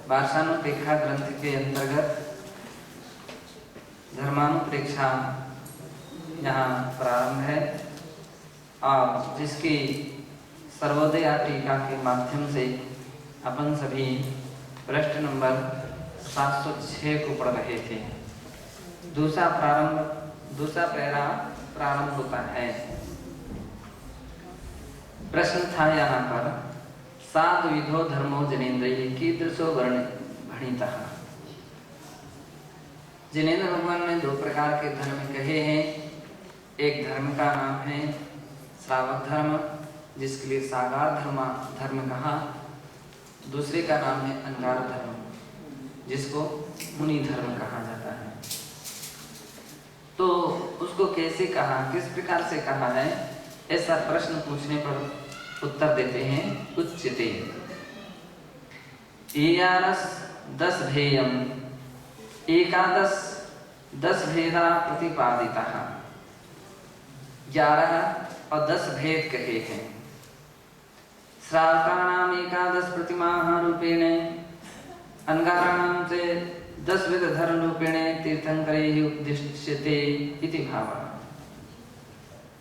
वार्षानुप्रेक्षा ग्रंथ के अंतर्गत धर्मानुप्रेक्षा यहाँ प्रारंभ है और जिसकी सर्वोदय टीका के माध्यम से अपन सभी पृष्ठ नंबर 706 को पढ़ रहे थे। दूसरा पैरा प्रारंभ होता है। प्रश्न था यहाँ पर साद्विधो धर्मो जनेन्द्रिय कीदृशो वर्ण भणितः। जिनेन्द्र भगवान ने 2 प्रकार के धर्म कहे हैं। एक धर्म का नाम है श्रावक धर्म, जिसके लिए सागार धर्म कहा। दूसरे का नाम है अंगार धर्म, जिसको मुनि धर्म कहा जाता है। तो उसको कैसे कहा, किस प्रकार से कहा है, ऐसा प्रश्न पूछने पर उत्तर देते हैं उच्यते। एयारस 10 भेयम एकादश 10 भेदा प्रतिपादितः। 11 और 10 भेद कहे हैं। श्रावकानाम एकादश प्रतिमाह रूपेण, अंगाराणाम से 10 विध धर्म रूपेण तीर्थंकरैः उपदिश्यते इति भावः।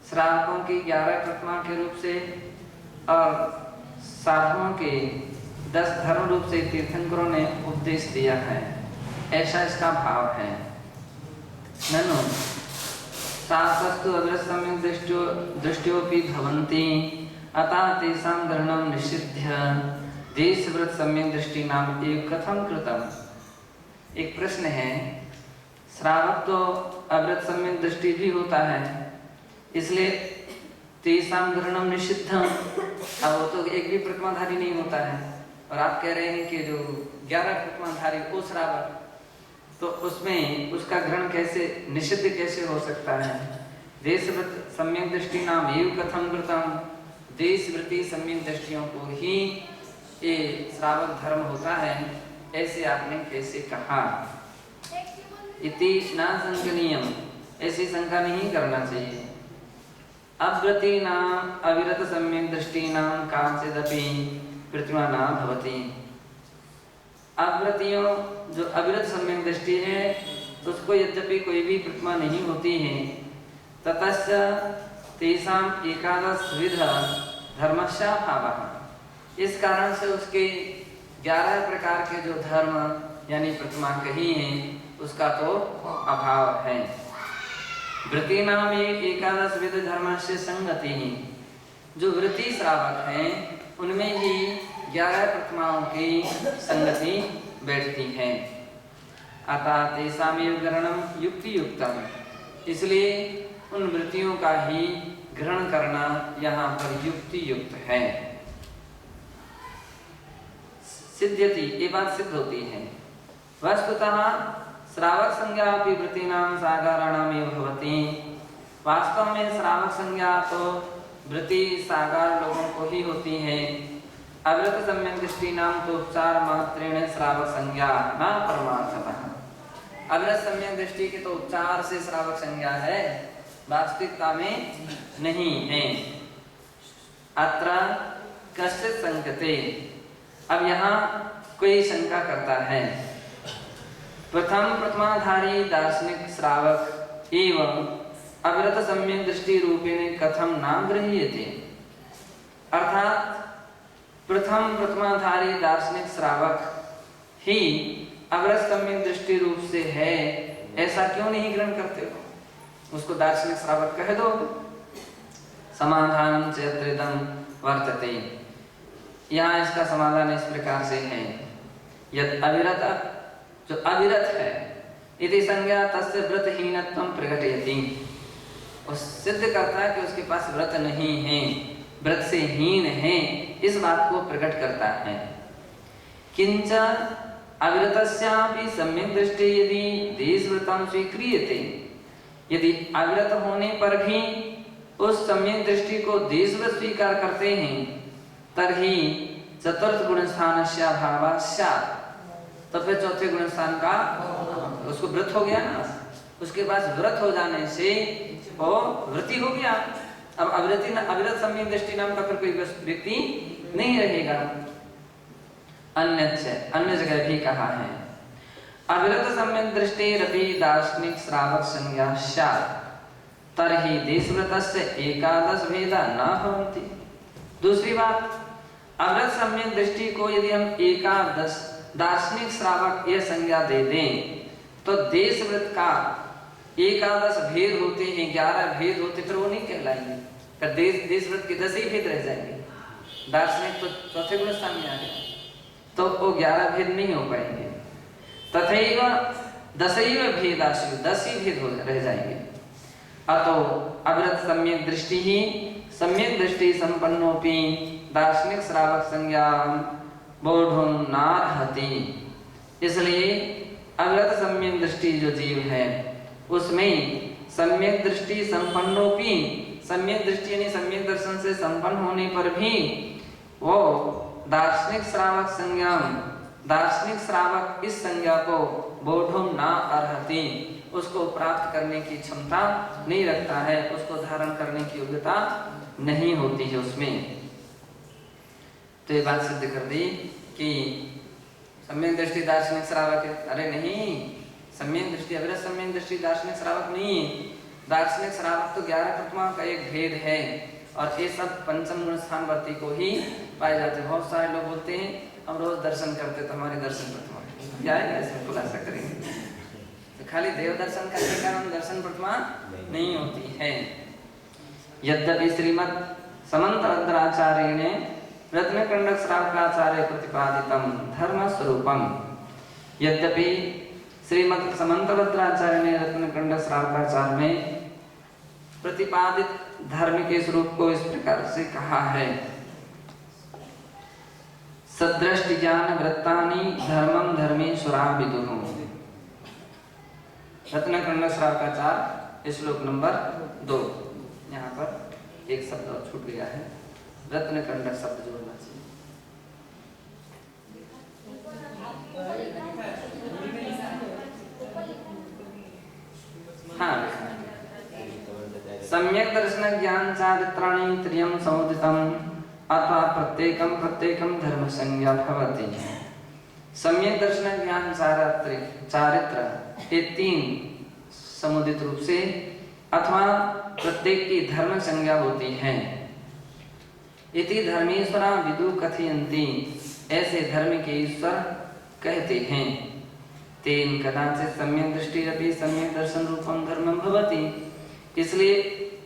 श्रावकों की 11 प्रतिमा के रूप से और साधुओं के 10 धर्म रूप से तीर्थंकरों ने उपदेश दिया है, ऐसा इसका भाव है। ननु शास्त्रस्तु अग्रज सम्यक् दृष्टियोपि भवन्ति अतः तेषां ग्रहणं निषिध्य देशव्रत सम्यक् दृष्टि नाम एव कथं कृतम्। एक प्रश्न है, श्रावक तो अव्रत सम्यक् दृष्टि भी होता है, इसलिए तेषां ग्रहणं निषिद्धम्। अब वो तो एक भी प्रतिमाधारी नहीं होता है और आप कह रहे हैं कि जो 11 प्रतिमाधारी वो श्रावक, तो उसमें उसका ग्रहण कैसे निषिद्ध कैसे हो सकता है। देशव्रत सम्यक् दृष्टि नाम एव कथं कृतम्। देशव्रती सम्यक् दृष्टियों को ही ये श्रावक धर्म होता है, ऐसे आपने कैसे कहा। इति न संकनीयम, ऐसी शंका नहीं करना चाहिए। अव्रती नाम अविरत सम्यक् दृष्टि नाम काचिदपि प्रतिमा न भवति। अव्रतियों जो अविरत सम्यक् दृष्टि है उसको यद्यपि कोई भी प्रतिमा नहीं होती है, ततश्च तेषां एकादश विध धर्मस्य भावः। इस कारण से उसके 11 प्रकार के जो धर्म यानी प्रतिमा कही हैं उसका तो अभाव है। व्रती नाम एकादश विध धर्मस्य संगति। जो व्रती श्रावक हैं उनमें ही 11 प्रतिमाओं की संगति बैठती है। अतः तेषामेव ग्रहणं युक्ति युक्तम, इसलिए उन वृत्तियों का ही ग्रहण करना यहाँ पर युक्ति युक्त है। सिद्ध्यति, ये बात सिद्ध होती है। वस्तुतः श्रावक संज्ञा अपि वृत्तीनां सागाराणाम एव भवति। वास्तव में श्रावक संज्ञा तो वृत्ति सागार लोगों को ही होती है। अव्रत सम्यक् दृष्टि नाम तो उपचार मात्रेण श्रावक संज्ञा न परमार्थतः। अव्रत सम्यक् दृष्टि के तो उपचार से श्रावक संज्ञा है, वास्तविकता में नहीं है। अत्र कश्चित् शंकते, अब यहाँ कोई शंका करता है। प्रथम प्रतिमाधारी दार्शनिक श्रावक एवं अविरत सम्यक् दृष्टि रूपेण कथम नाम गृह्यते। अर्थात प्रथम प्रतिमाधारी दार्शनिक श्रावक ही अविरत सम्यक् दृष्टि रूप से है, ऐसा क्यों नहीं ग्रहण करते हो, उसको दार्शनिक श्रावक कह दो। समाधान चैत्रिदम वर्तते, यहाँ इसका समाधान इस प्रकार से है। यद अविरत, जो अविरत है, यदि संज्ञा तस्य व्रतहीनत्वं प्रकटयति, वो सिद्ध करता है कि उसके पास व्रत नहीं है, व्रत से हीन है, इस बात को प्रकट करता है। किंच अविरतस्यापि सम्यक् दृष्टि यदि देशव्रतं स्वीक्रियते, यदि अविरत होने पर भी उस सम्यक् दृष्टि को देशव्रत स्वीकार करते हैं, तर्हि चतुर्थ गुणस्थानस्य अभावः स्यात्, तो फिर चौथे गुणस्थान का उसको व्रत हो गया ना, उसके पास व्रत हो जाने से वो वृत्ति हो गया। अब अविरत सम्यक् दृष्टि नाम का फिर कोई व्यक्ति नहीं रहेगा। अन्य जगह भी कहा है। अविरत सम्यक दृष्टिरपि दार्शनिक श्रावक संज्ञा स्यात् तर्हि देशव्रतस्य एकादश भेदा न भवन्ति। दूसरी बात, अविरत सम्यक दृष्टि को यदि हम एकादश दार्शनिक श्रावक यह संज्ञा दे दें तो देशव्रत का एकादश भेद होते हैं, 11 भेद होते, फिर वो नहीं कहलाएंगे। फिर देशव्रत के 10 ही भेद रह जाएंगे। दार्शनिक तो चौथे गुण स्थान में आ गया, तो वो 11 भेद नहीं हो पाएंगे। तथैव 10 भेदाशु, 10 ही भेद रह जाएंगे। अतो अविरत सम्यक दृष्टि ही सम्यक दृष्टि संपन्नोपि दार्शनिक श्रावक संज्ञा बोधुम नार्हति। इसलिए अविरत सम्यक दृष्टि जो जीव है उसमें सम्यक दृष्टि संपन्नोपि, सम्यक दृष्टि यानी सम्यक दर्शन से संपन्न होने पर भी वो दार्शनिक श्रावक संज्ञा, दार्शनिक श्रावक इस संज्ञा को बोधुम ना अर्हति, उसको प्राप्त करने की क्षमता नहीं रखता है, उसको धारण करने की योग्यता नहीं होती है उसमें। तो ये बात सिद्ध कर दी कि सम्यक दृष्टि दार्शनिक श्रावक है। अरे नहीं, सम्यक दृष्टि अविरत सम्यक दृष्टि दार्शनिक श्रावक नहीं है। दार्शनिक श्रावक तो 11 प्रतिमा का एक भेद है और ये सब पंचम गुण स्थान वर्ती को ही पाए जाते हैं। बहुत सारे लोग बोलते हैं हम रोज दर्शन करते तो हमारी दर्शन प्रतिमा क्या है, इसमें खुलासा करेंगे। तो खाली देव दर्शन करने के कारण दर्शन प्रतिमा नहीं होती है। यद्यपि श्रीमद् समंतभद्राचार्य ने रत्नकंडक श्रावकाचार्य प्रतिपादितम धर्म स्वरूपम, यद्यपि श्रीमद् समंतभद्राचार्य ने रत्नकंडक श्रावकाचार्य में प्रतिपादित धर्म के स्वरूप को इस प्रकार से कहा है। सदृष्टि ज्ञान वृत्तानि धर्मम धर्मेश्वरा विदुः। रत्नकंडक श्रावकाचार्य श्लोक नंबर 2। यहाँ पर एक शब्द और छूट गया है, रत्नकंडक शब्द जोड़ना चाहिए। हाँ, सम्यक दर्शन ज्ञान चारित्राणि त्रियं समुदितम अथवा प्रत्येकम प्रत्येकम धर्म संज्ञा भवति। सम्यक दर्शन ज्ञान चारित्र ये 3 समुदित रूप से अथवा प्रत्येक की धर्म संज्ञा होती है। इति धर्मेश्वरा विदु कथयन्ति, ऐसे धर्म के ईश्वर कहते हैं। तेन कदाचित सम्यक दृष्टि अपि सम्यक दर्शन रूपम धर्मम भवति, इसलिए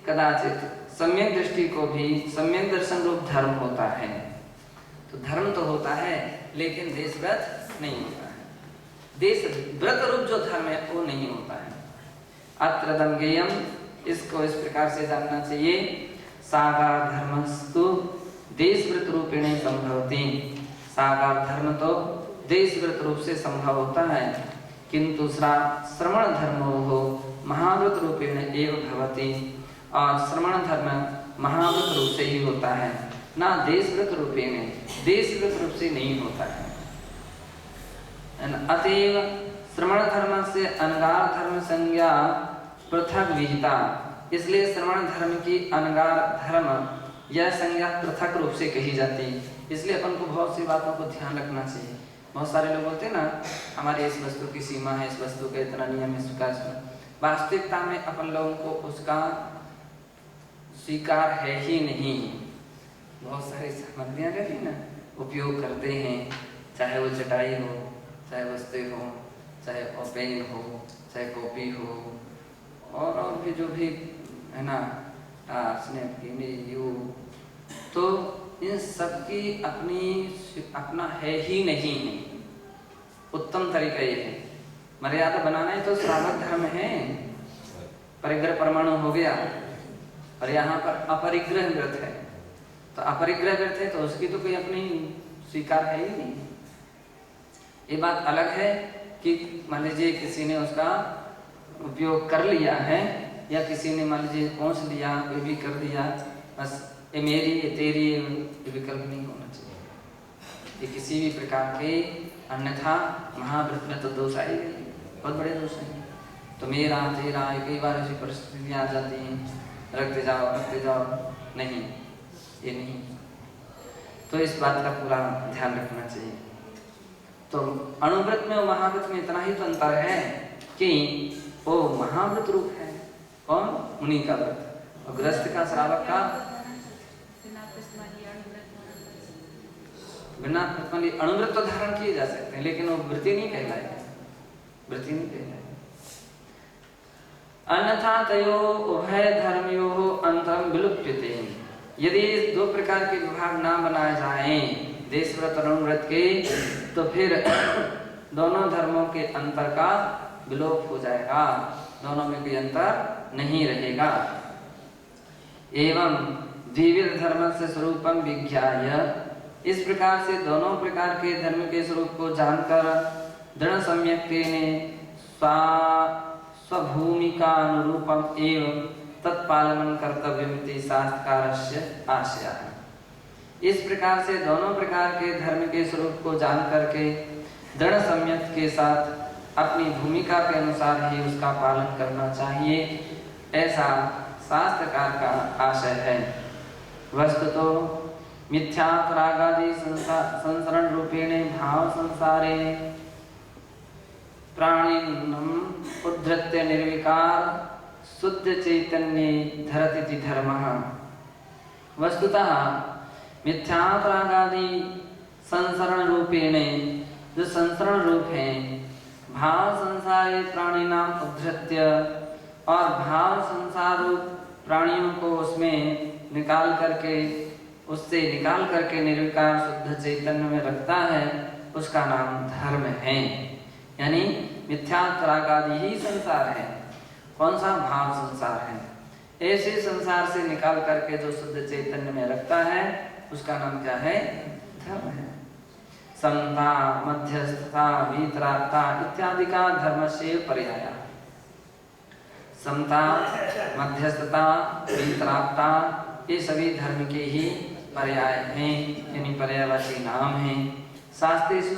कदाचित सम्यक दृष्टि को भी सम्यक दर्शन रूप धर्म होता है। तो धर्म तो होता है लेकिन देशव्रत नहीं होता है। देशव्रत रूप जो धर्म है वो नहीं होता है। अत्र दंगेयम, इसको इस प्रकार से जानना चाहिए। साकार धर्मस्तु देशव्रत रूपेण संभवति। साकार धर्म तो देशव्रत रूप से संभव होता है, किंतु श्रवण धर्मो हो महाव्रत रूपेण एव भवति, और श्रवण धर्म महाव्रत रूप से ही होता है, ना देशव्रत रूपेण, देशव्रत रूप से नहीं होता है। अतएव श्रवण धर्म से अनगार धर्म संज्ञा पृथक विहिता, इसलिए श्रवण धर्म की अनगार धर्म यह संज्ञा पृथक रूप से कही जाती है। इसलिए अपन को बहुत सी बातों को ध्यान रखना चाहिए। बहुत सारे लोग बोलते हैं ना हमारे इस वस्तु की सीमा है, इस वस्तु का इतना नियम है, स्वीकार। वास्तविकता में अपन लोगों को उसका स्वीकार है ही नहीं। बहुत सारी सामग्रियाँ रहती ना उपयोग करते हैं, चाहे वो चटाई हो, चाहे वस्तु हो, चाहे पेन हो, चाहे कॉपी हो, और भी जो भी है ना यू, तो इन सबकी अपना है ही नहीं है। उत्तम तरीका ये है, मर्यादा बनाना ही तो श्रावक धर्म है। परिग्रह परमाणु हो गया और यहाँ पर अपरिग्रह व्रत है, तो अपरिग्रह व्रत है तो उसकी तो कोई अपनी स्वीकार है ही नहीं। ये बात अलग है कि मान लीजिए किसी ने उसका उपयोग कर लिया है या किसी ने मान लीजिए पहुँच लिया, कोई भी कर दिया, बस ये मेरी ये तेरी, ये विकल्प नहीं होना चाहिए। ये किसी भी प्रकार के अन्यथा महाव्रत में तो दोष आएगा, बहुत बड़े दोष हैं। तो मेरा तेरा कई बार ऐसी परिस्थितियाँ आ जाती हैं, रखते जाओ, नहीं, ये नहीं। तो इस बात का पूरा ध्यान रखना चाहिए। तो अणुव्रत में और महाव्रत में इतना ही तो अंतर है कि वो महाव्रत रूप है। कौन? मुनि का व्रत। और गृहस्थ का, श्रावक का बिना प्रतिमंडी अणुव्रत तो धारण किए जा सकते हैं, लेकिन वो वृत्ति नहीं कहलाएगा, वृत्ति नहीं कहलाएगा। अन्यथा तयो उभय धर्मयो अंतरम विलुप्यते। यदि इस दो प्रकार के विभाग ना बनाए जाएं, देश व्रत और अणुव्रत के, तो फिर दोनों धर्मों के अंतर का विलोप हो जाएगा, दोनों में कोई अंतर नहीं रहेगा। एवं द्विविध धर्म से स्वरूपम विज्ञाय, इस प्रकार से दोनों प्रकार के धर्म के स्वरूप को जानकर दृढ़ सम्यक स्वभूमिका अनुरूपम एवं तत्पालनं कर्तव्यमिति शास्त्रकारस्य आशय है। इस प्रकार से दोनों प्रकार के धर्म के स्वरूप को जान करके दृढ़ सम्यक के साथ अपनी भूमिका के अनुसार ही उसका पालन करना चाहिए, ऐसा शास्त्रकार का आशय है। वस्तुतो मिथ्यात्रागादि संसरण रूपेण भाव संसारे प्राणिनम उद्धृत्य निर्विकार शुद्ध चैतन्य धरति धर्मः। वस्तुतः मिथ्यात्रागादि संसरण रूपेण, जो संसरण रूप है, भाव संसारे प्राणिनाम उद्धृत्य, और भाव संसार रूप प्राणियों को उसमें निकाल करके, उससे निकाल करके निर्विकार शुद्ध चैतन्य में रखता है, उसका नाम धर्म है। यानी मिथ्यात्रागादि ही संसार है। कौन सा? भाव संसार है। ऐसे संसार से निकाल करके जो शुद्ध चैतन्य में रखता है, उसका नाम क्या है? धर्म है। समता, मध्यस्थता, वीतरागता इत्यादि का धर्म से पर्याय। समता, मध्यस्थता, वीतरागता ये सभी धर्म के ही पर्याय हैं, यानी पर्यायवाची नाम हैं। शास्त्रेषु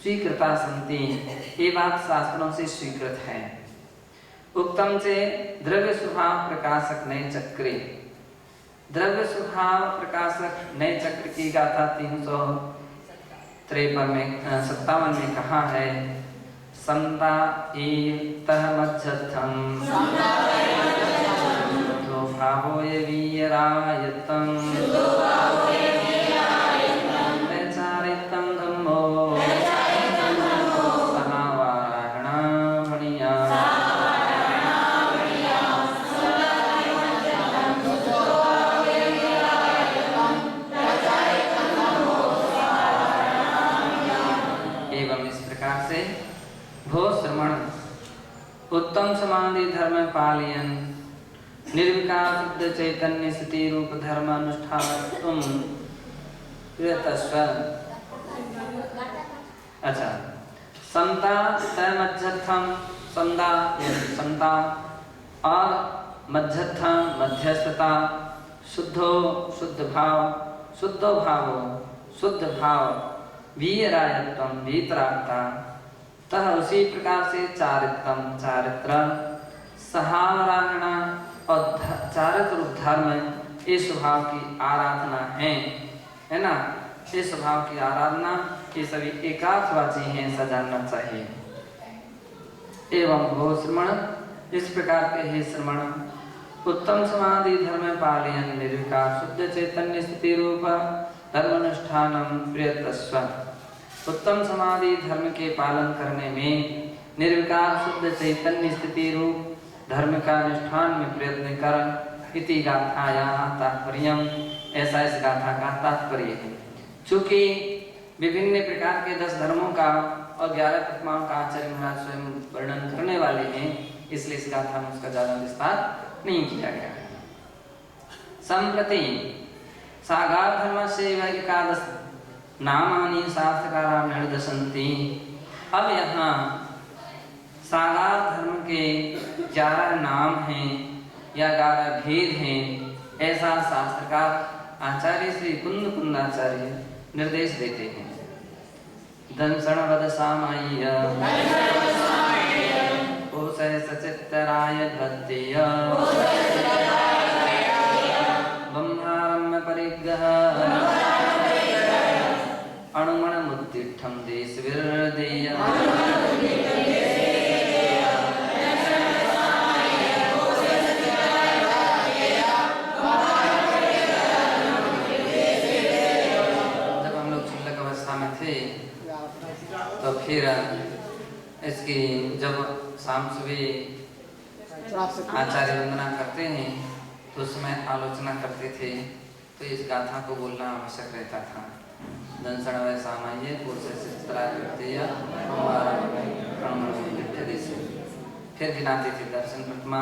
स्वीकृता सन्ति, ये बात शास्त्रों से स्वीकृत है। उत्तम से द्रव्य स्वभाव प्रकाशक नए चक्रे, द्रव्य स्वभाव प्रकाशक नए चक्र की गाथा 353 में 57 में कहा है, समता एतः मध्यस्थं शुद्धो भावो ये वीयरायतं वैचारितं धम्मो उत्तम समाधि धर्म पालयन निर्विकार शुद्ध चैतन्य स्थिति रूप धर्म अनुष्ठान तुम अच्छा समता मध्यस्थम, समता और मध्यस्थम मध्यस्थता, शुद्धो शुद्ध भाव वीरायत्वम वीतरागता, तह उसी प्रकार से चारित्र सहावराहना और चारित्र धर्म इस स्वभाव की आराधना है ना। इस स्वभाव की आराधना ये सभी एकार्थवाची हैं, ऐसा जानना चाहिए। एवं भो श्रमण, इस प्रकार के हे श्रमण, उत्तम समाधि धर्म पालयन निर्विकार शुद्ध चैतन्य स्थिति रूप धर्मानुष्ठानम प्रियतस्व। उत्तम समाधि धर्म के पालन करने में निर्विकार शुद्ध चैतन्य स्थिति रूप धर्म का अनुष्ठान में प्रयत्न कर। इति गाथाया तात्पर्यम, ऐसा इस गाथा का तात्पर्य है। चूंकि विभिन्न प्रकार के 10 धर्मों का और 11 प्रतिमाओं का आचार्य महाराज स्वयं वर्णन करने वाले हैं, इसलिए इस गाथा में उसका ज्यादा विस्तार नहीं किया गया है। संप्रति सागार धर्म से एकादश नामानि शास्त्रकारा निर्दशन्ति। अब यहाँ सागार धर्म के 11 नाम हैं या 11 भेद हैं, ऐसा शास्त्रकार आचार्य श्री कुंदाचार्य निर्देश देते हैं। दंसण वद सामय्य ओसय सचित्तराय भद्देय ब्रह्मारम्य परिग्रह अणुमण मुत्तिष्ठं देशवीर तो फिर इसकी जब शाम सुबह आचार्य वंदना करते हैं तो उसमें आलोचना करते थे, तो इस गाथा को बोलना आवश्यक रहता था। दंसण वै सामान्य फिर गिनाते थे दर्शन प्रथमा,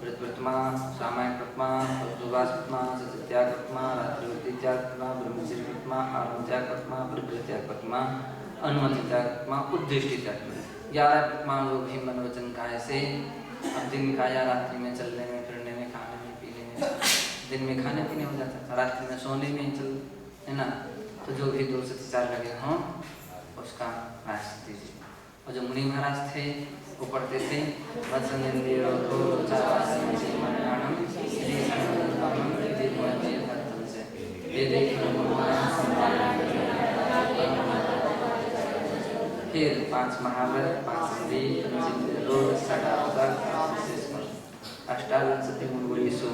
व्रत प्रथमा, सामायिक प्रथमा, उपवास प्रथमा, सत्याग प्रथमा, रात्रिवृत्ति त्याग प्रथमा, ब्रह्मचर्य प्रथमा, आरंभ त्याग प्रथमा, परिग्रह त्याग प्रथमा, अनुमति त्याग प्रथमा, उद्दिष्टि त्याग प्रथमा। 11 प्रथमा जो भी मन वचन काय से, अब दिन का या रात्रि में चलने में, फिरने में, खाने में, पीने में, दिन में खाने पीने हो जाता था, रात्रि में सोने में चल, है ना। तो जो भी दोष अत्याचार लगे हों उसका प्रायश्चित दीजिए। और जो मुनि महाराज थे वो पढ़ते थे फिर 5 महाव्रत, 5 संधि, अष्टाविंशति मूलगुणेषु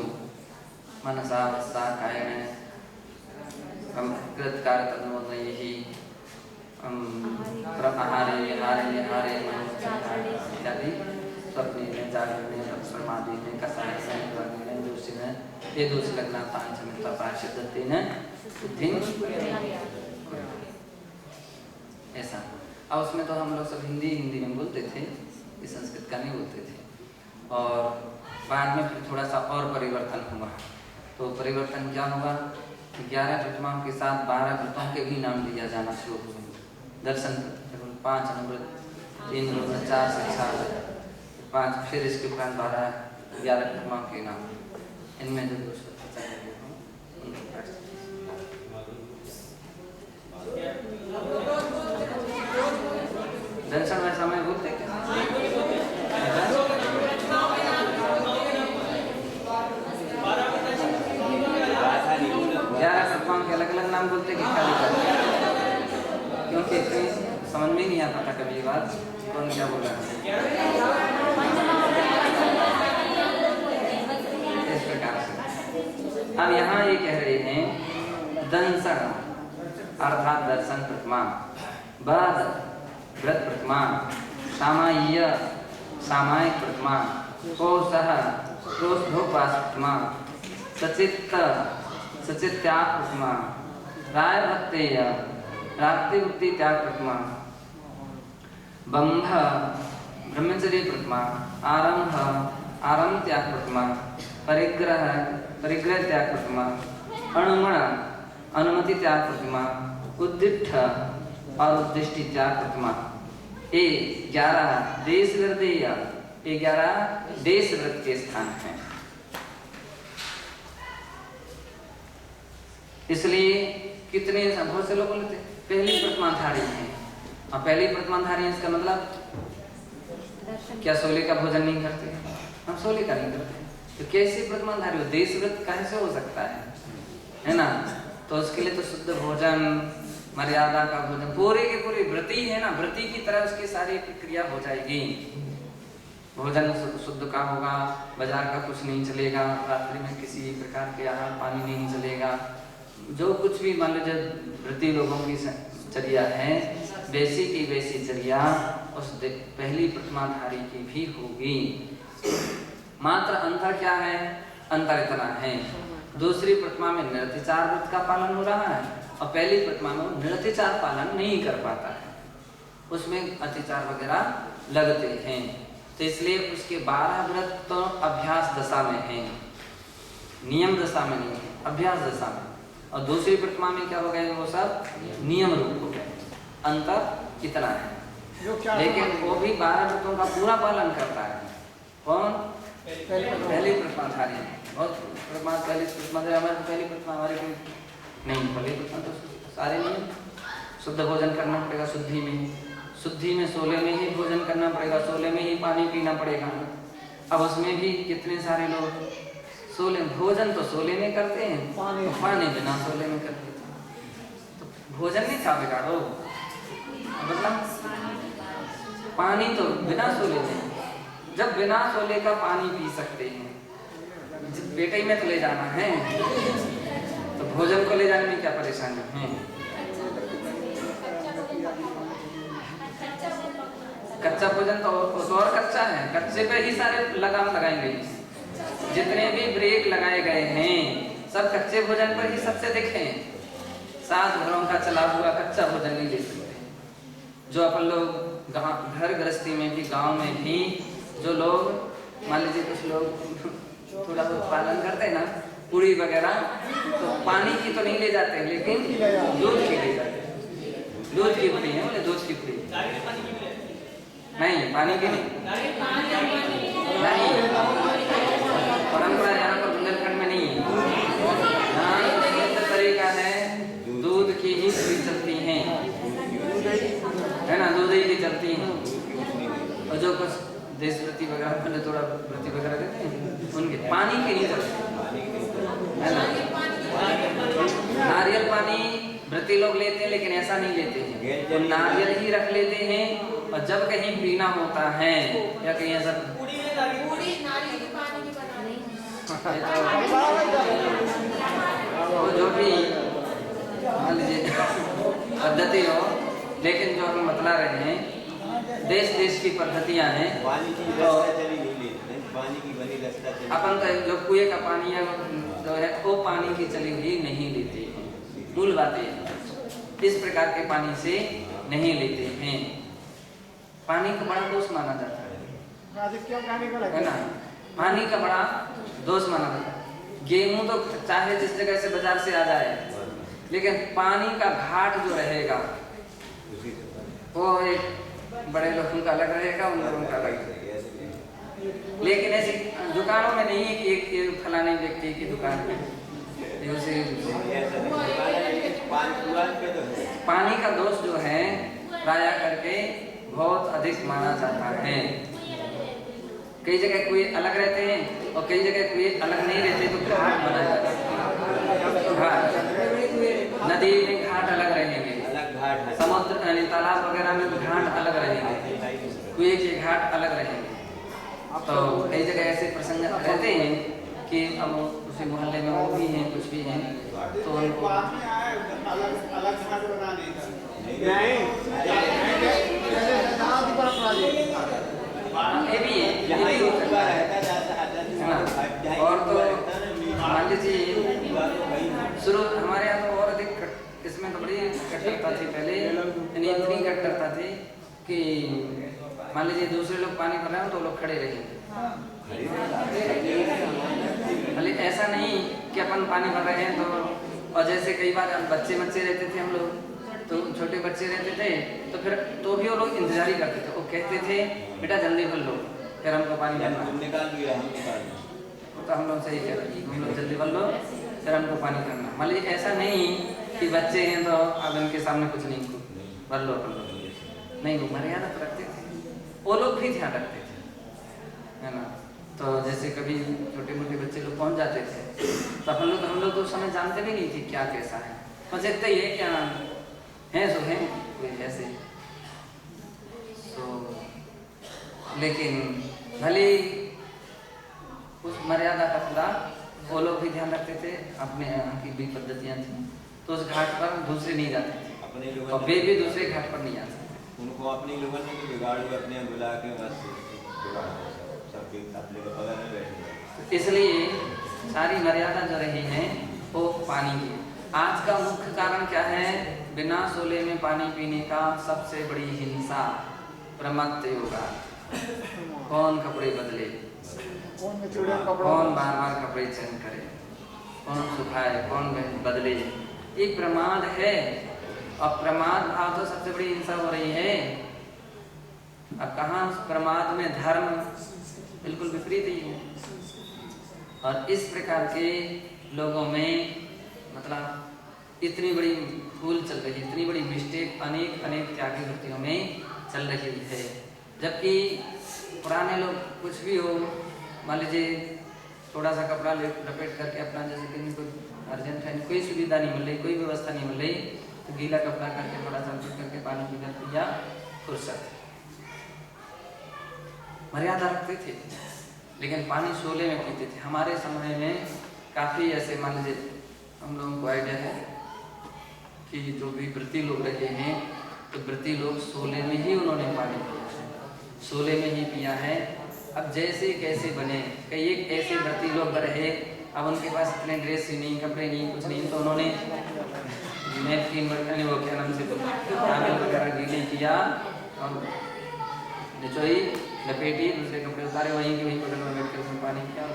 मनसा वस्सा कायेन कृतकार तन्मोदयैः आहारे विहारे विहारे इत्यादि स्वप्ने में, जागरणे, समाधि में, कसाय में, दोषी में, ये दोष लगना पांचमिता प्रायश्चित्तेन बुद्धि ऐसा। अब उसमें तो हम लोग सब हिंदी में बोलते थे, ये संस्कृत का नहीं बोलते थे। और बाद में फिर थोड़ा सा और परिवर्तन हुआ। तो परिवर्तन क्या हुआ? 11 प्रतिमाओं के साथ 12 व्रतों के भी नाम लिया जाना शुरू हुए। दर्शन 5 अनुव्रत, 3 अनुव्रत, 4 शिक्षा, 5 फिर इसके उपरांत 11 प्रतिमाओं के नाम, इनमें जो दोष दर्शन वैसा मैं बोलते क्या? 11 प्रतिमाओं के अलग अलग नाम बोलते क्या? क्योंकि समझ में नहीं आता था कभी बात कौन क्या बोल रहा है। इस प्रकार से अब यहाँ ये कह रहे हैं दंसण अर्थात दर्शन प्रतिमा, बाद व्रत प्रतिमा, सामायिक प्रतिमा, कोसह क्रोधोपास प्रतिमा, सचित्याग प्रतिमा, राय भक्तेय रात्रिवृत्ति त्याग प्रतिमा, बंध ब्रह्मचर्य प्रतिमा, आरंभ त्याग प्रतिमा, परिग्रह त्याग प्रतिमा, अणुमण अनुमति त्याग प्रतिमा, उद्दिष्ट और उद्दिष्टि त्याग प्रतिमा। 11 देश व्रत के स्थान हैं। इसलिए कितने बहुत से लोग बोलते पहली प्रतिमाधारी है। और पहली प्रतिमाधारी है इसका मतलब क्या सोले का भोजन नहीं करते? हम सोले का नहीं करते तो कैसे प्रतिमाधारी हो? देश व्रत कैसे हो सकता है ना। तो उसके लिए तो शुद्ध भोजन, मर्यादा का भोजन, पूरे के पूरे व्रती है ना, व्रती की तरह उसकी सारी प्रक्रिया हो जाएगी। भोजन शुद्ध का होगा, बाजार का कुछ नहीं चलेगा, रात्रि में किसी प्रकार के आहार पानी नहीं चलेगा, जो कुछ भी मान लीजिए व्रती लोगों की चर्या है वैसी की वैसी चर्या उस पहली प्रतिमाधारी की भी होगी। मात्र अंतर क्या है? अंतर इतना है, दूसरी प्रतिमा में निरतिचार व्रत का पालन हो रहा है और पहली प्रतिमा में निरतिचार पालन नहीं कर पाता है, उसमें अतिचार वगैरह लगते हैं। तो इसलिए उसके 12 व्रत तो अभ्यास दशा में है, नियम दशा में नहीं है, अभ्यास दशा में। और दूसरी प्रतिमा में क्या हो गए? वो सब नियम रूप हो गए। अंतर इतना है, लेकिन वो भी 12 व्रतों का पूरा पालन करता है। कौन? पहली प्रतिमाधारी। बहुत पहली प्रतिमाधारी हमारी पहली प्रतिमा हमारी नहीं, पहली प्रतिमा तो सारे नियम। शुद्ध भोजन करना पड़ेगा शुद्धि में, सोले में ही भोजन करना पड़ेगा, सोले में ही पानी पीना पड़ेगा। अब उसमें भी कितने सारे लोग सोले भोजन तो सोले में करते हैं, पानी बिना सोले में करते हैं। तो भोजन नहीं खा बिगाड़ो, मतलब पानी तो बिना सोले में। जब बिना सोले का पानी पी सकते हैं, पेट में तो ले जाना है, तो भोजन को ले जाने में क्या परेशानी है? कच्चा भोजन तो और कच्चा है, कच्चे पे ही सारे लगाम लगाएंगे। जितने भी ब्रेक लगाए गए हैं सब कच्चे भोजन पर ही सबसे देखें। 7 घरों का चला हुआ कच्चा भोजन नहीं ले सकते। जो अपन लोग घर गृहस्थी में भी, गांव में भी जो लोग मान लीजिए कुछ लोग थोड़ा बहुत पालन करते हैं ना, पूरी वगैरह, तो पानी की तो नहीं ले जाते लेकिन दूध की ले जाते हैं। दूध की पूरी है, बोले दूध की पूरी नहीं, पानी की नहीं। परंपरा यहाँ पर बुंदेलखंड में नहीं है। यहाँ तरीका है दूध की ही पूरी चलती है ना, दूध ही चलती है। और जो कुछ देश व्रती वगैरह पहले थोड़ा व्रती वगैरह देते हैं उनके पानी की नहीं चलती है ना। नारियल पानी व्रती लोग लेते हैं लेकिन ऐसा नहीं लेते हैं, तो नारियल ही रख लेते हैं। और जब कहीं पीना होता है या कहीं ऐसा तो जो भी मान लीजिए पद्धति हो, लेकिन जो हम बतला रहे हैं देश देश की पद्धतियां हैं। तो अपन तो जो कुएं का पानी है जो है वो पानी की चली हुई नहीं लेते हैं। मूल बातें इस प्रकार के पानी से नहीं लेते हैं। पानी का बड़ा दोष माना जाता है ना, पानी का बड़ा दोष माना जाता है। गेहूं तो चाहे जिस जगह से बाजार से आ जाए, लेकिन पानी का घाट जो रहेगा वो एक बड़े लोगों का अलग रहेगा, उन लोगों का अलग रहेगा। लेकिन ऐसी दुकानों में नहीं है कि एक फलाने व्यक्ति की दुकान पे पानी का दोष जो है प्राय करके बहुत अधिक माना जाता है। कई जगह कुएं अलग रहते हैं और कई जगह कुएं अलग नहीं रहते, तो घाट बनाया जाता है। घाट नदी में घाट अलग रहेंगे, समुद्र तालाब वगैरह में घाट अलग रहेंगे, कुएं के घाट अलग रहेंगे। तो कई जगह ऐसे प्रसंग रहते हैं कि अब उसी मोहल्ले में वो भी हैं, कुछ भी हैं, तो उनको ये भी है। और तो मान लीजिए शुरू हमारे यहाँ तो और अधिक इसमें तो बड़ी कट्टरता थी पहले, इतनी कट्टरता थी कि मान लीजिए दूसरे लोग पानी भर रहे हो तो लोग खड़े रहेंगे। भले ऐसा नहीं कि अपन पानी भर रहे हैं तो, और जैसे कई बार बच्चे रहते थे हम लोग, तो छोटे बच्चे रहते थे तो फिर तो भी वो लोग इंतजार ही करते थे। वो कहते थे बेटा जल्दी भर लो, फिर हमको पानी भरना। तो हम लोग सही कह रहे हैं, हम लोग जल्दी भर लो फिर हमको पानी भरना। मान लीजिए ऐसा नहीं कि बच्चे हैं तो अब इनके सामने कुछ नहीं, भर लो अपन लोग नहीं, वो मर्यादा तो रखते थे, वो लोग भी ध्यान रखते थे, है ना। तो जैसे कभी छोटे मोटे बच्चे लोग पहुंच जाते थे तो हम लोग तो उस समय जानते भी नहीं थे क्या कैसा है, बस इतना ही है क्या है सो है कोई ऐसे। तो लेकिन भले उस मर्यादा का पूरा वो लोग भी ध्यान रखते थे, अपने यहाँ की भी पद्धतियाँ थी, तो उस घाट पर दूसरे नहीं जाते थे और वे भी दूसरे घाट पर नहीं जा सकते। उनको अपने लोगों ने तो बिगाड़ हुआ अपने बुला के बस सबके अपने को पता नहीं बैठे। इसलिए सारी मर्यादा जो रही है वो पानी की। आज का मुख्य कारण क्या है? बिना सोले में पानी पीने का सबसे बड़ी हिंसा, प्रमत्त योगा। कौन कपड़े बदले, कौन बार बार कपड़े चेंज करे, कौन सुखाए, कौन बदले, ये प्रमाद है। अब प्रमाद भाव तो सबसे बड़ी हिंसा हो रही है। अब कहाँ प्रमाद में धर्म बिल्कुल विपरीत ही है। और इस प्रकार के लोगों में मतलब इतनी बड़ी भूल चल रही है, इतनी बड़ी मिस्टेक अनेक अनेक त्यागी वृत्तियों में चल रही है। जबकि पुराने लोग कुछ भी हो, मान लीजिए थोड़ा सा कपड़ा लपेट करके अपना, जैसे कहीं कोई अर्जेंट है, कोई सुविधा नहीं मिल रही, कोई व्यवस्था नहीं मिल रही, तो गीला कपड़ा करके थोड़ा सा लपेट करके पानी पी कर या फुर्सत मर्यादा रखते थे। लेकिन पानी शोले में पीते थे। हमारे समय में काफ़ी ऐसे, मान लीजिए हम लोगों को आइडिया है कि जो भी व्रती लोग रहे हैं तो व्रती लोग शोले में ही उन्होंने पानी पिया है। शोले में ही पिया है। अब जैसे कैसे बने, कई एक ऐसे व्रती लोग रहे, अब उनके पास इतने ड्रेस ही नहीं, कपड़े नहीं, कुछ नहीं, तो उन्होंने नैपकिन वगैरह वो क्या नाम से टॉवल वगैरह गीले किया और निचोई लपेटी, दूसरे कपड़े उतारे, वहीं के वहीं बगल में बैठ कर उसमें पानी किया,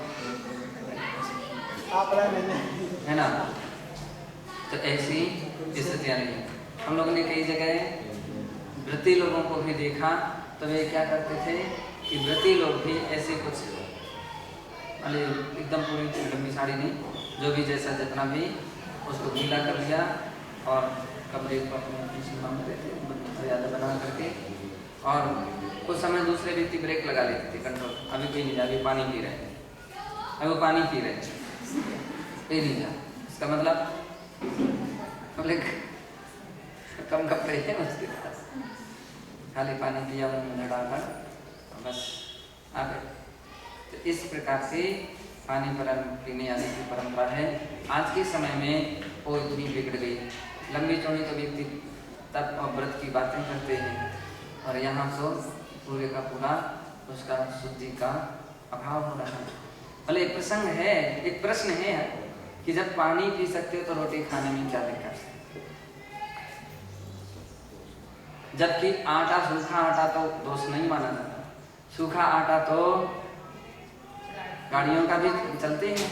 है ना। तो ऐसी स्थितियाँ नहीं। हम लोगों ने कई जगह व्रती लोगों को भी देखा, तो वे क्या करते थे कि व्रती लोग भी ऐसे कुछ अरे एकदम पूरी लंबी साड़ी नहीं, जो भी जैसा जितना भी उसको गीला कर लिया और कपड़े को अपने सीमा में रहते मर्यादा बना करके, और कुछ समय दूसरे व्यक्ति ब्रेक लगा लेते थे, कंट्रोल, अभी कोई नहीं जा, अभी पानी पी रहे हैं, अभी वो पानी पी रहे हैं, कोई नहीं जा। इसका मतलब कम कपड़े हैं उसके पास, खाली पानी पिया उन्होंने डालकर बस आ गए। तो इस प्रकार से पानी पीने आने की परंपरा है। आज के समय में वो इतनी बिगड़ गई, लंबी चौड़ी तो व्यक्ति तब व्रत की बातें करते हैं, और यहाँ तो पूरे का पूरा उसका शुद्धि का अभाव हो रहा है। भले एक प्रसंग है, एक प्रश्न है कि जब पानी पी सकते हो तो रोटी खाने में क्या दिक्कत है? जबकि आटा, सूखा आटा तो दोष नहीं माना जाता, सूखा आटा तो गाड़ियों का भी चलते हैं,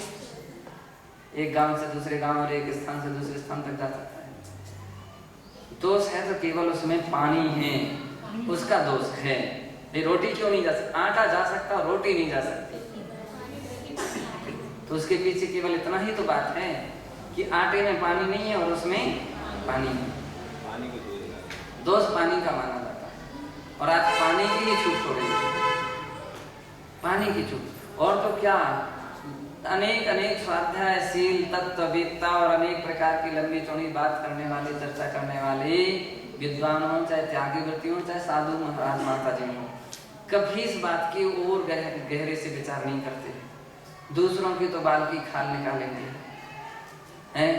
एक गांव से दूसरे गांव और एक स्थान से दूसरे स्थान तक जा सकता है। दोष है तो केवल उसमें पानी है, उसका दोष है। ये रोटी क्यों नहीं जा सकती? आटा जा सकता, रोटी नहीं जा सकती। तो उसके पीछे केवल इतना ही तो बात है कि आटे में पानी नहीं है और उसमें पानी है। दोष पानी का माना जाता है, और आज पानी की ही छूट हो रही है, पानी की छूट। और तो क्या, अनेक अनेक स्वाध्यायशील तत्ववेत्ता और अनेक प्रकार की लंबी चौड़ी बात करने वाले, चर्चा करने वाले विद्वान हो, चाहे त्यागी व्रती हो, चाहे साधु महाराज माता जी हो, कभी इस बात की ओर गहरे से विचार नहीं करते। दूसरों की तो बाल की खाल निकालेंगे हैं,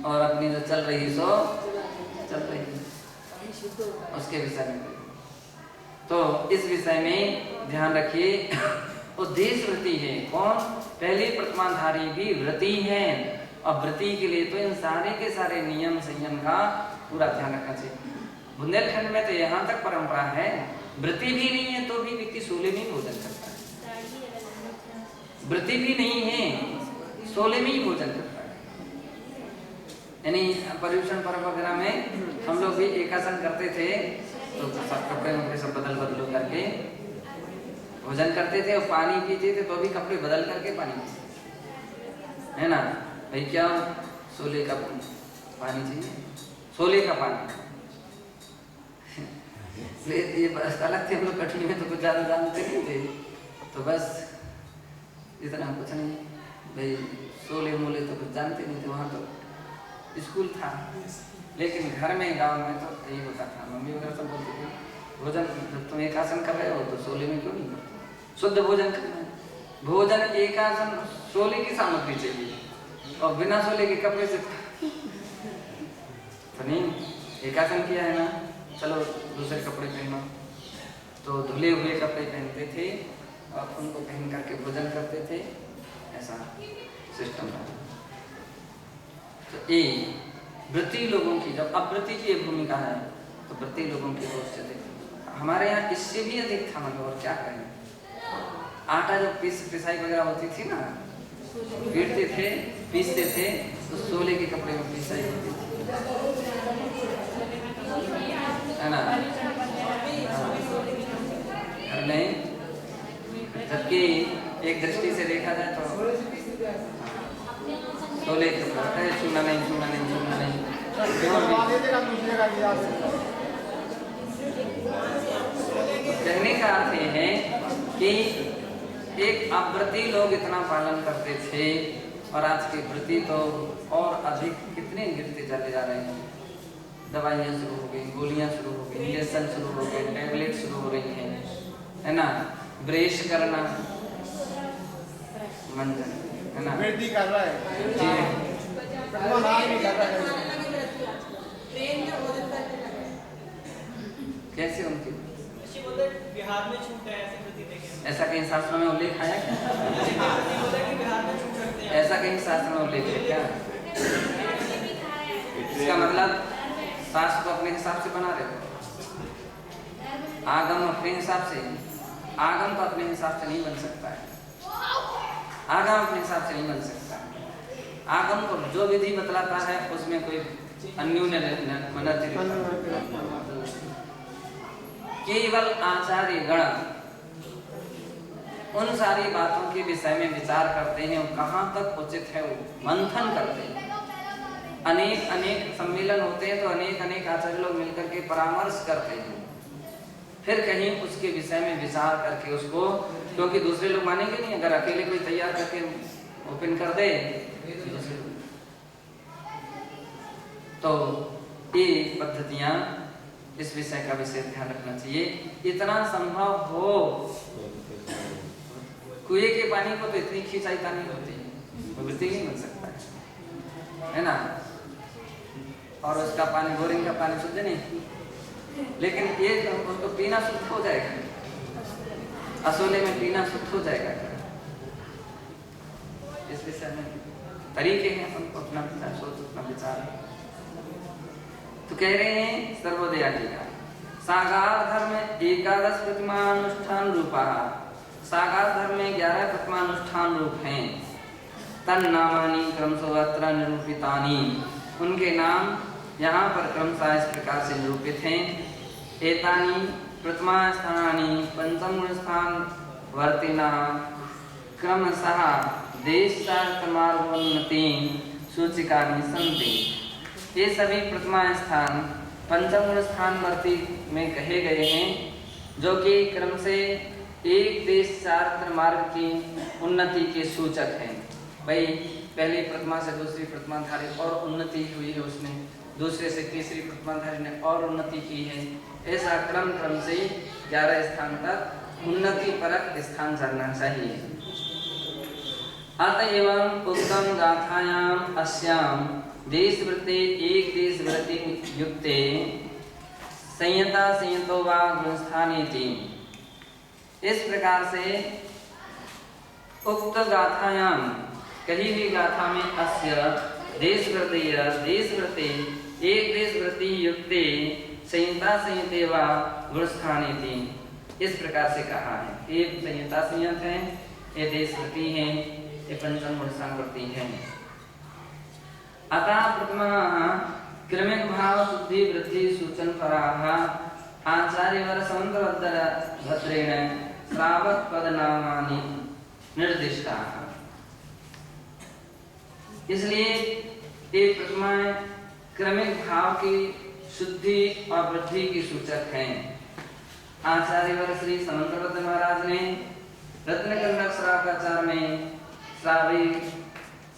और अपनी जो चल रही सो चल रही है, उसके विषय में। तो इस विषय में ध्यान रखिए, उद्देश्य व्रती है कौन? पहले प्रथमाधारी भी व्रती है, और व्रती के लिए तो इन सारे के सारे नियम संयम का पूरा ध्यान रखना चाहिए। बुंदेलखंड में तो यहाँ तक परंपरा है, व्रती भी नहीं है तो भी व्यक्ति सोले में भोजन करता है, व्रती भी नहीं है सोले में ही भोजन करता है। यानी पर्युषण पर्व वगैरह में हम लोग भी एकासन करते थे, तो सब कपड़े वपड़े सब बदल करके भोजन करते थे, और पानी पीते थे तो भी कपड़े बदल करके पानी पीते, है ना भाई? क्या सोले का पानी चाहिए, सोले का पानी ये बस अलग थे। हम लोग कठिन में तो कुछ ज़्यादा जानते नहीं थे, तो बस इतना कुछ नहीं भाई, सोले मोले तो कुछ जानते नहीं थे। वहाँ तो स्कूल था, लेकिन घर में गांव में तो यही होता था। मम्मी वगैरह सब बोलते थे, भोजन जब तुम एकासन कर रहे हो तो सोले में क्यों नहीं करते, शुद्ध भोजन करना है। भोजन एकासन सोले की सामग्री चाहिए, और बिना सोले के कपड़े से तो नहीं। एकासन किया है ना, चलो दूसरे कपड़े पहनो, तो धुले हुए कपड़े पहनते थे और उनको पहन करके भोजन करते थे, ऐसा सिस्टम था। तो ये व्रती लोगों की, जब अव्रती की भूमिका है तो व्रती लोगों की ओर से हमारे यहाँ इससे भी अधिक था। मतलब और क्या करें, आटा जब पिसाई वगैरह होती थी ना, पीटते थे, पीसते थे, तो सोले के कपड़े में पिसाई होती थी, है ना? घर में, जबकि एक दृष्टि से देखा जाए तो सोले के कपड़े, चूना नहीं, चूना नहीं, चूना नहीं। कहने का अर्थ ये है कि एक अव्रती लोग इतना पालन करते थे, और आज के व्रती तो और अधिक कितने गिरते चले जा रहे हैं। दवाइयाँ शुरू हो गई, गोलियाँ शुरू हो गई, इंजेक्शन शुरू हो गए, टैबलेट शुरू हो रही हैं, है ना? ब्रेश करना, मंजन, है ना? कर रहा है जी, कैसे उनकी बिहार में छूट है ऐसे प्रतीत है क्या? ऐसा कहीं शास्त्रों में उल्लेख है क्या? बोला कि बिहार में छूट सकते हैं। ऐसा कहीं शास्त्र में उल्लेख है क्या? इसका मतलब शास्त्र को अपने हिसाब से बना रहे हो, आगम अपने हिसाब से। आगम तो अपने हिसाब से नहीं बन सकता है, आगम अपने हिसाब से नहीं बन सकता। आगम को जो विधि बतलाता है उसमें कोई अन्यून केवल आचार्य गण उन सारी बातों के विषय में विचार करते हैं, कहाँ तक उचित है वो मंथन करते हैं। अनेक अनेक सम्मेलन होते हैं तो अनेक अनेक आचार्य लोग मिलकर के परामर्श करते हैं, फिर कहीं उसके विषय में विचार करके उसको, क्योंकि दूसरे लोग मानेंगे नहीं, अगर अकेले कोई तैयार करके ओपन कर दे तो ये पद्धतियां, इस विषय का विशेष ध्यान रखना चाहिए। इतना संभव हो, कुएं के पानी को तो इतनी खिंचाईता नहीं होती, वो वृत्ति नहीं बन सकता है ना, और उसका पानी, बोरिंग का पानी शुद्ध नहीं, लेकिन ये उसको पीना शुद्ध हो जाएगा, असोले में पीना शुद्ध हो जाएगा। इस विषय में तरीके हैं, अपन को अपना सोच, अपना विचार। तो कह रहे हैं सर्वोदया टीका, सागार धर्म एकादश प्रतिमानुष्ठान रूपा, सागार धर्म में 11 प्रतिमानुष्ठान रूप हैं। तन नामानि क्रमशः अत्र निरूपितानि, उनके नाम यहाँ पर क्रमशः इस प्रकार से निरूपित हैं। एतानि प्रथमा स्थानानि पंचम स्थान वर्तिना क्रमशः देशार्थमार्गोन्नति सूचिकानि सन्ति। ये सभी प्रथमा स्थान पंचम स्थान वर्ती में कहे गए हैं, जो कि क्रम से एक देश चार मार्ग की उन्नति के सूचक हैं। भाई पहली प्रतिमा से दूसरी प्रतिमाधारी और उन्नति हुई है, उसने दूसरे से तीसरी प्रतिमाधारी ने और उन्नति की है। ऐसा क्रम से 11 स्थान तक उन्नति परक स्थान चलना चाहिए। अतएव उत्तम गाथायाम अस्याम देशवृत्ते एक देशवृत्ति युक्ते संयता संयतो वा गुणस्थानेति। इस प्रकार से उक्त गाथायाम, कही हुई गाथा में अस्य देशवृत्ते एक देशवृत्ति युक्ते संयता संयते वा गुणस्थानेति, इस प्रकार से कहा है। ये संयता संयत है, ये देशवृत्ति है, ये पंचम गुणस्थानवर्ती है। अतः प्रथमा क्रमिक भाव शुद्धि वृद्धि सूचन पराः आचार्यवर समन्तवद्दर भद्रेण श्रावक पद नामानि निर्दिष्टाः। इसलिए ये प्रतिमाएं क्रमिक भाव की शुद्धि और वृद्धि की सूचक हैं। आचार्यवर श्री समन्तवद्द महाराज ने रत्नकंडक श्रावकाचार में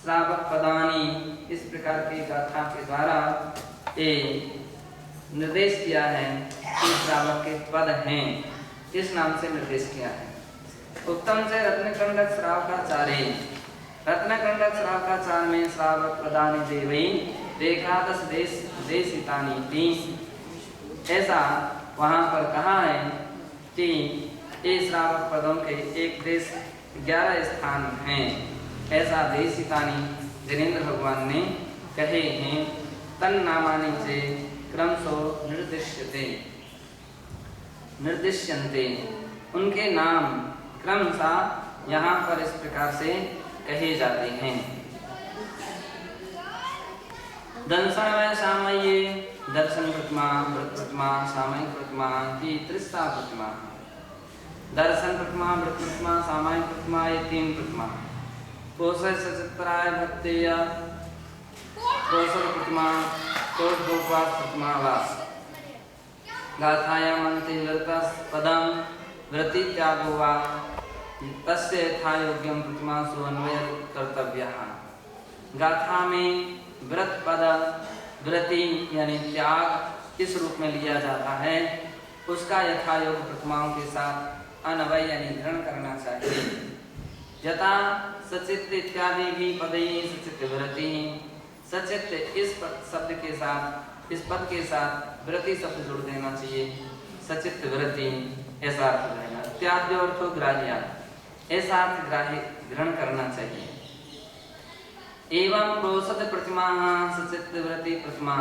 श्रावक पदानी, इस प्रकार की गाथा के द्वारा ये निर्देश किया है कि श्रावक के पद हैं, इस नाम से निर्देश किया है। उत्तम से रत्नकंडक श्रावकाचार्य, रत्नकंडक श्रावकाचार में श्रावक पदानी देवई एकादश देशितानि थी। ऐसा वहाँ पर कहा है कि ये श्रावक पदों के एक देश 11 स्थान हैं। ऐसा देशितानि जिनेन्द्र भगवान ने कहे हैं। तन नामानि से क्रमशः निर्दिश्यन्ते, उनके नाम क्रमशः यहाँ पर इस प्रकार से कहे जाते हैं। दर्शन व सामय्ये दर्शन प्रतिमा, व्रत प्रतिमा, सामयिक प्रतिमा की त्रिस्ता प्रतिमा। दर्शन प्रतिमा, व्रत प्रतिमा, सामयिक प्रतिमा, ये 3 प्रतिमा। कौशल सचित्राय भक्तेय कौशल प्रतिमा, कोटगोपाल प्रतिमा वा गाथायाम अन्ते व्रतस् पदं व्रति त्यागो वा तस्य यथा योग्यं प्रतिमा सुअन्वय कर्तव्यः। गाथा में व्रत पद, व्रति यानी त्याग किस रूप में लिया जाता है, उसका यथा योग प्रतिमाओं के साथ अन्वय यानी ग्रहण करना चाहिए। यथा सचित इत्यादि भी पदई सचित व्रति, सचित इस शब्द के साथ, इस पद के साथ व्रति शब्द जोड़ देना चाहिए। सचित व्रति, ऐसा अर्थ हो जाएगा। त्याज्य अर्थो ग्राह्य, ऐसा अर्थ ग्रहण करना चाहिए। एवं प्रोसत प्रतिमा सचित व्रति प्रतिमा,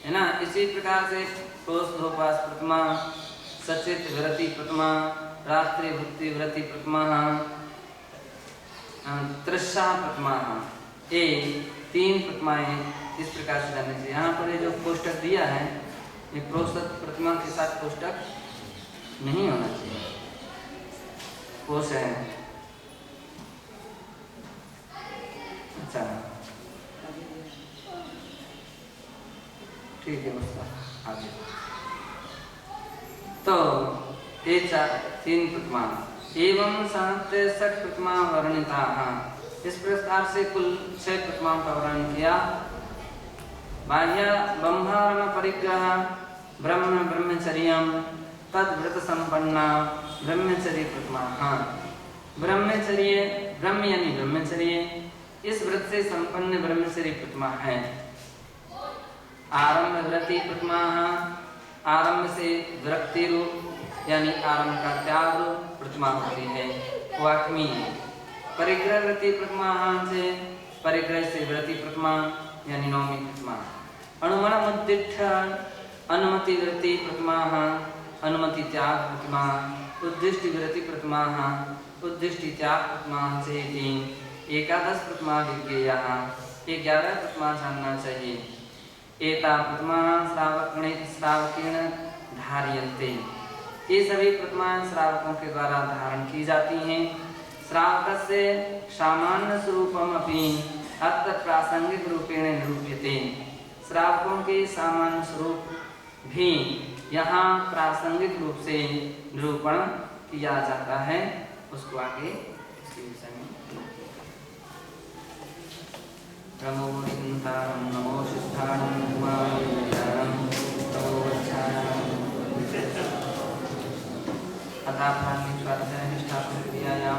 है ना। इसी प्रकार से प्रोसोपास प्रतिमा, सचित व्रति प्रतिमा, रात्रि भक्ति व्रति प्रतिमा, तृषा प्रतिमा, ये 3 प्रतिमाएं इस प्रकार से जाननी चाहिए। यहाँ पर ये जो कोष्टक दिया है, ये प्रोसत प्रतिमा के साथ कोष्टक नहीं होना चाहिए। कोश है, अच्छा ठीक है, उसका आगे। तो ये 3 प्रतिमा एवं 67 प्रतिमा वर्णिता। इस प्रकार से कुल 6 प्रतिमाओं का वर्णन किया। बाह्य ब्रह्मारण परिग्रह ब्रह्मचर्यम तद व्रत संपन्ना ब्रह्मचर्य प्रतिमा। ब्रह्मचर्य, ब्रह्म यानी ब्रह्मचर्य, इस व्रत से संपन्न ब्रह्मचर्य प्रतिमा है। आरंभ व्रति प्रतिमा, आरंभ से विरक्ति रूप यानी आरंभ का त्याग प्रतिमा होती है, वो 8वीं है। परिग्रह व्रति प्रतिमा से परिग्रह से व्रति प्रतिमा यानी 9वीं प्रतिमा। अनुमन मुद्दिठ अनुमति व्रति प्रतिमा, अनुमति त्याग प्रतिमा। उद्दिष्टि व्रति प्रतिमा, उद्दिष्टि त्याग प्रतिमा से 11 प्रतिमा विज्ञेया, 11 प्रतिमा जानना चाहिए। एता प्रतिमा श्रावकेण धार्यन्ते, ये सभी प्रतिमाएं श्रावकों के द्वारा धारण की जाती हैं। श्रावकस्य सामान्य स्वरूपम अपि अत्र प्रासंगिक रूपेण निरूप्यते, श्रावकों के सामान्य स्वरूप भी यहाँ प्रासंगिक रूप से निरूपण किया जाता है। उसको आगे इसके विषय में नमो सिंहारं नमो सिद्धारं कुमारं नमो वत्सारं अथाप्राणि स्वाध्याय निष्ठापन क्रियायां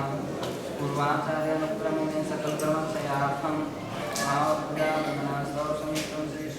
पूर्वाचार्यनुक्रमेण सकल कर्मक्षयार्थं भावपूजा वन्दना स्तव समेतं श्री